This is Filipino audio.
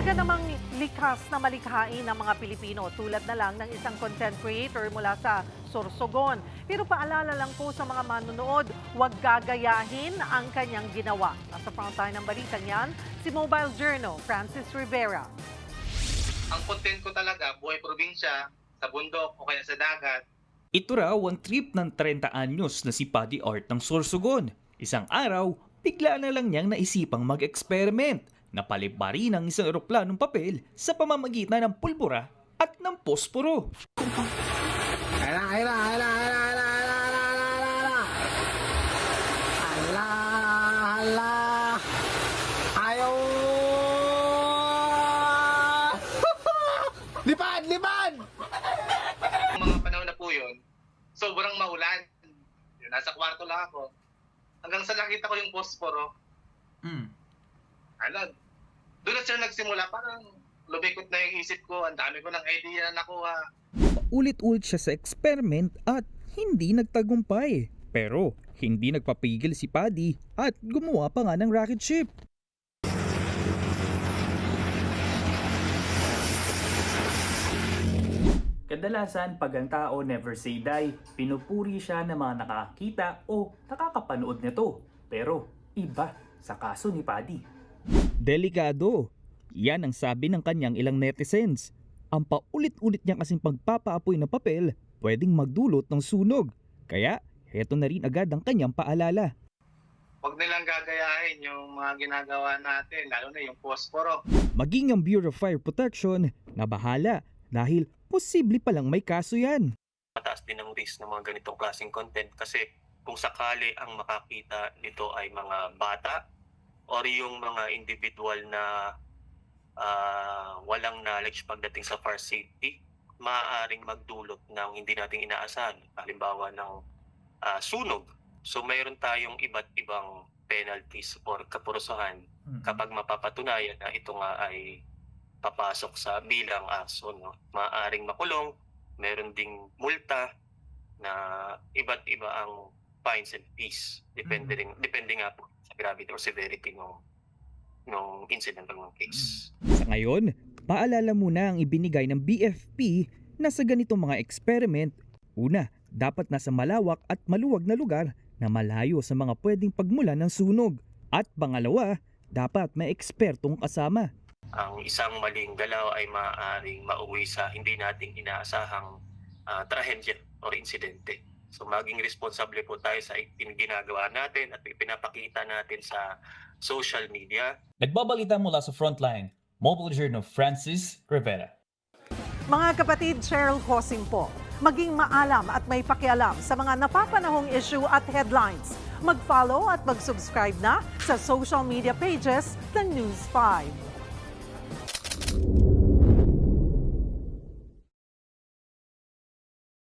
Talaga namang likas na malikhain ng mga Pilipino tulad na lang ng isang content creator mula sa Sorsogon. Pero paalala lang po sa mga manonood, huwag gagayahin ang kanyang ginawa. Nasa front line ng balitang yan, si Mobile Journal, Francis Rivera. Ang content ko talaga, buhay probinsya, sa bundok o kaya sa dagat. Ito raw ang trip ng 30 anyos na si Paddy Art ng Sorsogon. Isang araw, bigla na lang niyang naisipang mag-experiment. Napalibari ng isang eroplanong papel sa pamamagitan ng pulbura at ng posporo. Ayaw! Lipad! Lipad! Mga panahon na po yun, sobrang maulan. Nasa kwarto lang ako. Hanggang sa nakita ko yung posporo. Doon na siya nagsimula, parang lumikot na yung isip ko, ang dami ko ng idea na nakuha. Ulit-ulit siya sa experiment at hindi nagtagumpay. Pero hindi nagpapigil si Paddy at gumawa pa nga ng rocket ship. Kadalasan pag ang tao never say die, pinupuri siya ng mga nakakita o nakakapanood nito. Pero iba sa kaso ni Paddy. Delikado. Yan ang sabi ng kanyang ilang netizens. Ang paulit-ulit niya kasing pagpapaapoy ng papel pwedeng magdulot ng sunog. Kaya heto na rin agad ang kanyang paalala. Huwag nilang gagayahin yung mga ginagawa natin, lalo na yung posporo. Maging ang Bureau of Fire Protection na bahala dahil posible palang may kaso yan. Mataas din ang risk ng mga ganitong klaseng content kasi kung sakali ang makakita nito ay mga bata or yung mga individual na walang knowledge pagdating sa fire safety, maaaring magdulot ng hindi nating inaasahan, halimbawa ng sunog. So mayroon tayong iba't ibang penalties or kapurusahan kapag mapapatunayan na ito nga ay papasok sa bilang aso. No? Maaaring makulong, meron ding multa na iba't iba ang fines and fees. Depende nga po sa gravity or severity ng incident ng case. Sa ngayon, paalala muna ang ibinigay ng BFP na sa ganitong mga experiment, una, dapat nasa malawak at maluwag na lugar na malayo sa mga pwedeng pagmulan ng sunog. At pangalawa, dapat may ekspertong kasama. Ang isang maling galaw ay maaaring mauwi sa hindi nating inaasahang trahedya or insidente. So maging responsable po tayo sa ginagawa natin at pinapakita natin sa social media. Nagbabalita mula sa Frontline, Mobile Journal Francis Rivera. Mga kapatid, Cheryl Hosing po. Maging maalam at may pakialam sa mga napapanahong issue at headlines. Mag-follow at mag-subscribe na sa social media pages ng News 5.